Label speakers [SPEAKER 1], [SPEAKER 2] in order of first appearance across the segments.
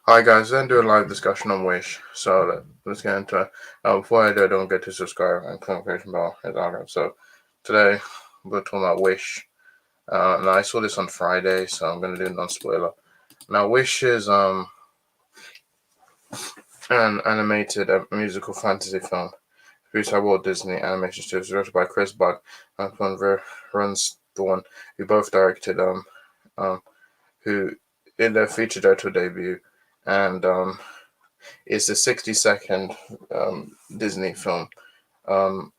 [SPEAKER 1] Hi guys, then do a live discussion on Wish. So let's get into it. Before I do, don't forget to subscribe and click the notification bell as well. So today we're talking about Wish. Now I saw this on Friday, so I'm gonna do a non-spoiler. Now Wish is an animated musical fantasy film produced by Walt Disney Animation Studios, directed by Chris Buck and Runs Thorne, who both directed who in their feature director debut, and it's the 60-second Disney film um,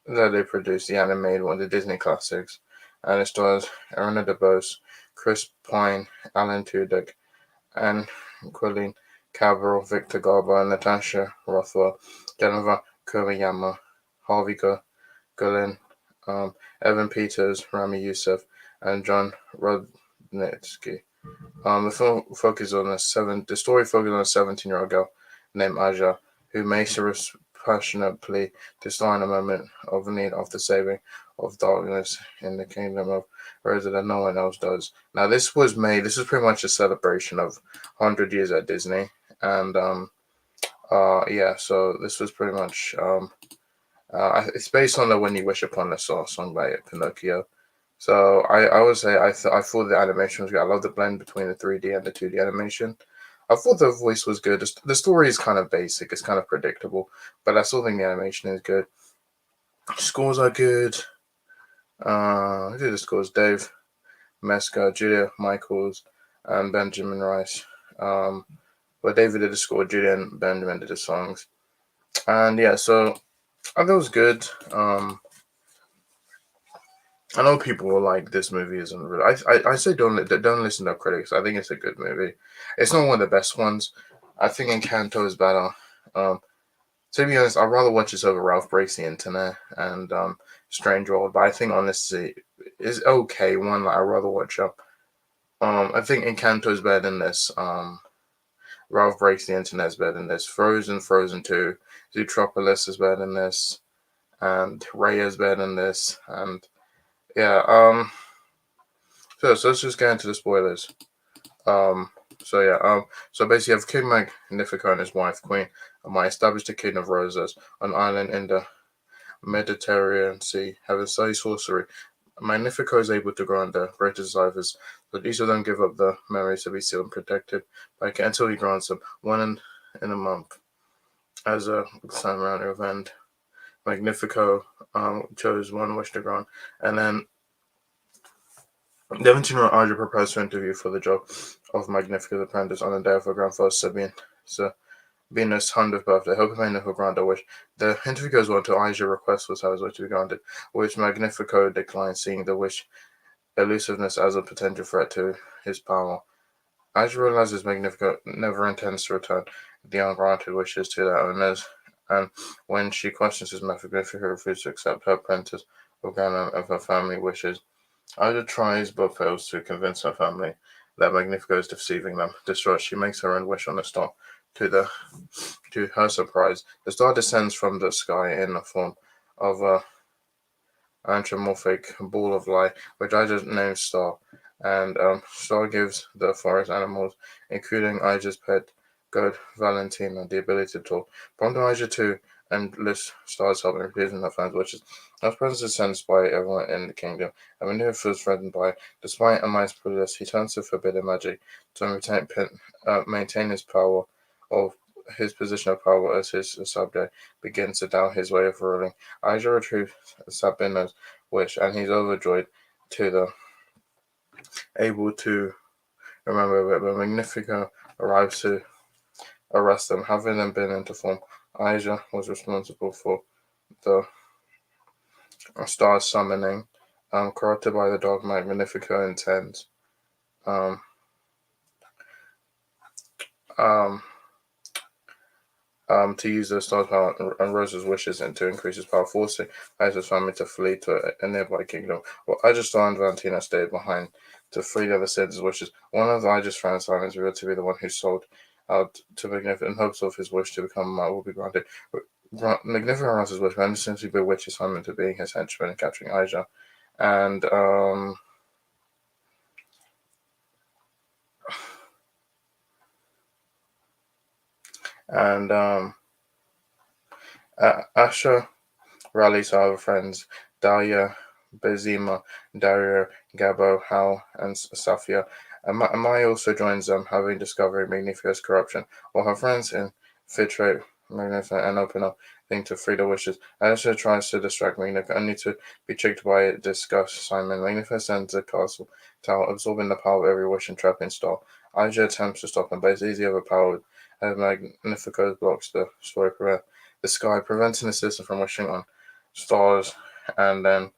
[SPEAKER 1] that they produced, the animated one, the Disney classics, and it stars Aruna DeBose, Chris Pine, Alan Tudyk, and Colleen Cabral, Victor Garber, Natasha Rothwell, Jennifer Kuriyama, Harvey Gullin, Evan Peters, Rami Youssef, and John Rudnitsky. The film focuses on the story focuses on a 17-year-old girl named Aja who makes a passionate plea to star in a moment of need after saving of darkness in the kingdom of Rosa that no one else does. Now, this is pretty much a celebration of 100 years at Disney, and yeah, so this was pretty much it's based on the When You Wish Upon a Star song by Pinocchio. So I would say I thought the animation was good. I love the blend between the 3D and the 2D animation. I thought the voice was good. The story is kind of basic. It's kind of predictable, but I still think the animation is good. Scores are good. Who did the scores? Dave Meska, Julia Michaels, and Benjamin Rice. But David did the score. Julia and Benjamin did the songs. And yeah, so I thought it was good. I know people will like this movie isn't really. I say don't listen to critics. I think it's a good movie. It's not one of the best ones. I think Encanto is better. Um, to be honest, I'd rather watch this over Ralph Breaks the Internet and Strange World. But I think honestly, is okay. One that I'd rather watch up. I think Encanto is better than this. Ralph Breaks the Internet is better than this. Frozen 2, Zootropolis is better than this, and Raya is better than this, and yeah. So let's just get into the spoilers. Um, so yeah, so basically, you have King Magnifico and his wife Queen Amai established the Kingdom of Roses, an island in the Mediterranean Sea, having studied sorcery. Magnifico is able to grant the greatest desires, but each of them give up the memories to be sealed and protected until he grants them one in a month. As a ceremonial event, Magnifico chose one wish to grant, and then 17-year-old Audrey proposed to interview for the job of Magnifico's apprentice on the day of her grandfather's Sabina's 100th birthday, hoping Magnifico grant her wish. The interview goes on until Aja requests for his wish to be granted, which Magnifico declines, seeing the wish elusiveness as a potential threat to his power. Aja realizes Magnifico never intends to return the ungranted wishes to their owners, and when she questions his method, Magnifico refuses to accept her apprentice of her family wishes. Ida tries but fails to convince her family that Magnifico is deceiving them. Distraught, she makes her own wish on the star. To her surprise, the star descends from the sky in the form of a anthropomorphic ball of light, which Ida names Star. And Star gives the forest animals, including Ija's pet goat Valentina, the ability to talk. Prompting Ija to enlist Star's help in refusing her fans' wishes. As presence is sensed by everyone in the kingdom, and when he feels threatened by, despite Amai's protest, he turns to forbidden magic to maintain his power of his position of power as his subject begins to doubt his way of ruling. Aja retrieves Sabina's wish, and he's overjoyed to the able to remember it. But Magnifico arrives to arrest them, having them been into form. Aja was responsible for the star summoning, corrupted by the dog Magnifico intends. Um, um, to use the star's power and Rose's wishes and to increase his power, forcing Isa's family to flee to a nearby kingdom. While Aegistar and Valentina stayed behind to free the other citizens' wishes. One of Aegis' friends, Simon, is revealed to be the one who sold out to Magnificent in hopes of his wish to become will be granted. Magnificent grants his wish, but simply bewitches Simon into being his henchman and capturing Aja. And And Asha rallies her other friends, Dahlia, Bezima, Dario, Gabo, Hal, and Safia. Amaya also joins them, having discovered Magnifico's corruption, while her friends infiltrate Magnifico and open up things to free the wishes. Asha tries to distract Magnifico, only to be tricked by disgust Simon. Magnifico sends the castle tower, absorbing the power of every wish and trapping Star. Aja attempts to stop him, but is easily overpowered as Magnifico blocks the story the sky, preventing the system from wishing on stars, and then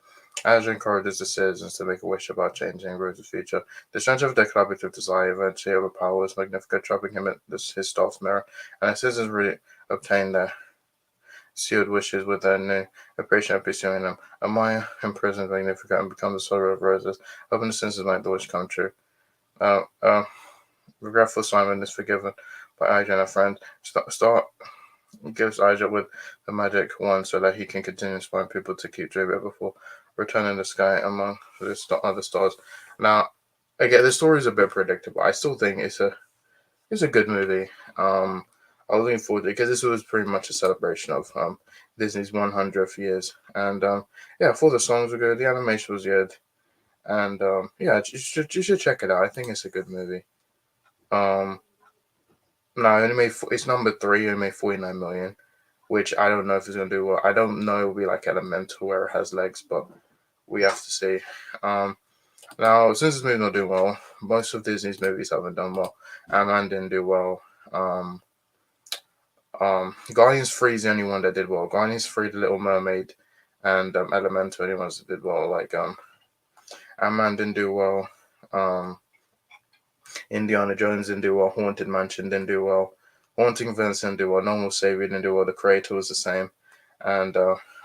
[SPEAKER 1] Azure encourages the citizens to make a wish about changing Rose's future. The strength of their collaborative desire eventually overpowers Magnifico, trapping him in his staff's mirror, and the citizens really obtain their sealed wishes with their new operation of pursuing them. Amaya imprisons Magnifico and becomes the soldier of Roses, hoping the citizens make the wish come true. Uh, uh, Regretful Simon is forgiven by Aja and her friend. Star gives Isaac with the magic wand so that he can continue inspiring people to keep dreaming before returning the sky among the other stars. Now, again, the story is a bit predictable. I still think it's a good movie. I was looking forward to it because this was pretty much a celebration of Disney's 100th years, and yeah, I thought the songs were good, the animation was good, and yeah, you should check it out. I think it's a good movie. Um, no, it's number three. It made 49 million, which I don't know if it's gonna do well. I don't know it'll be like Elemental where it has legs, but we have to see. Um, Now since this movie's not doing well, most of Disney's movies haven't done well. Ant-Man didn't do well. Guardians 3 is the only one that did well. Guardians 3, The Little Mermaid, and Elemental, are the ones that did well. Like Ant-Man didn't do well. Um, Indiana Jones didn't do well. Haunted Mansion didn't do well. Haunting Vincent didn't do well. Normal Savior didn't do well. The Creator was the same, and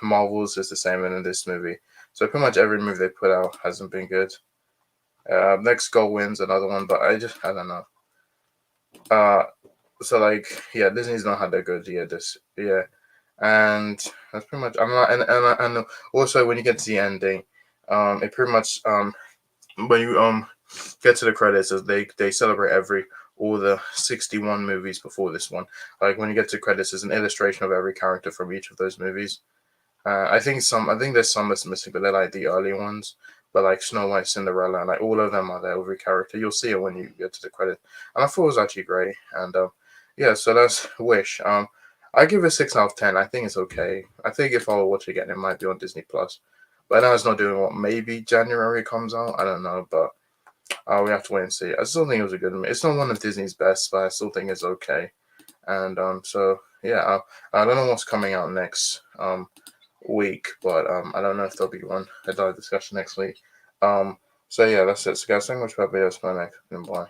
[SPEAKER 1] Marvels is the same in this movie. So pretty much every movie they put out hasn't been good. Next Goal wins another one, but I don't know. Uh, so like yeah, Disney's not had a good year this year, and that's pretty much. I'm not and also when you get to the ending, it pretty much when you get to the credits, they celebrate all the 61 movies before this one. Like when you get to credits, there's an illustration of every character from each of those movies. I think there's some that's missing, but they're like the early ones. But like Snow White, Cinderella, and like all of them are there, every character. You'll see it when you get to the credit, and I thought it was actually great. And yeah, so that's Wish. I give it a 6 out of 10. I think it's okay. I think if I were to watch it again, it might be on Disney Plus. But I know it's not doing what maybe January comes out. I don't know, but we have to wait and see. I still think it was a good movie. It's not one of Disney's best, but I still think it's okay. And so yeah, I don't know what's coming out next week, but I don't know if there'll be one a discussion next week. So yeah, that's it. So guys, thank you much for being with us. My next and bye.